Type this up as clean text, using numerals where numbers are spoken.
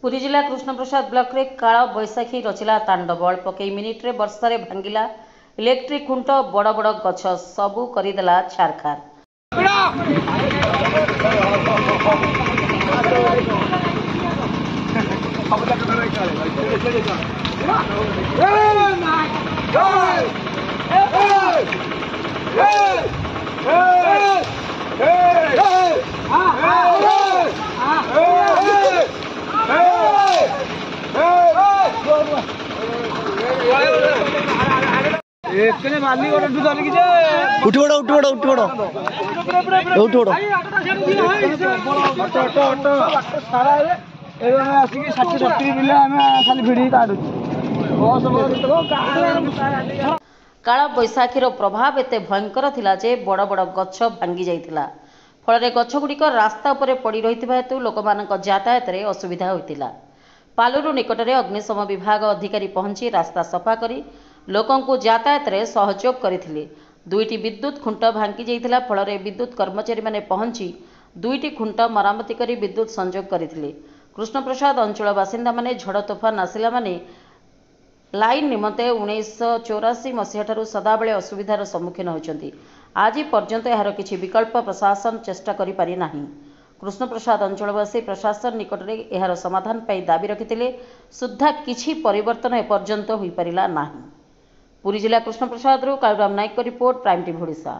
पुरी जिला कृष्णप्रसाद ब्लॉक रे काल बैशाखी रचिला तांडव। अल्प कई मिनिट्रे वर्षा रे भांगिला इलेक्ट्रिक खुंट, बड़ बड़ गछ सबू करदेला छारखार। काल बैशाखीर प्रभाव एते भयंकर थिला जे बड़ बड़ गछ भांगी जाइतिला। फल गछगुड़िक रास्ता उपरे पड़ी रहितिबा हेतु लोकमानक यातायात रे असुविधा होइतिला। पालुरु निकटरे अग्निशम विभाग अधिकारी पहुंची रास्ता सफा करी लोकंकु यातायात रे सहयोग करथिले। दुईटी विद्युत खुंट भांगी जाइतिला। फल विद्युत कर्मचारी माने पहुंची दुईटी खुंट मरामती करी विद्युत संयोग करथिले। कृष्णप्रसाद अंचल बासिंदा माने झड़ तोफान आसिला माने लाइन निमंते 1984 मसीहा ठारू सदाबेले असुविधार सम्मुखीन होइछन्ति। आज पर्यंत यार किछि विकल्प प्रशासन चेष्टा करि पारि नाही। कृष्णप्रसाद अंचलवासी प्रशासन निकटरे यार समाधान पाई दाबी रखिथिले सुद्धा किछि परिवर्तन एपर्यंत होई पारिला नाही। पुरी जिला कृष्णप्रसाद कालुराम नायक रिपोर्ट, प्राइम टीवी ओडिशा।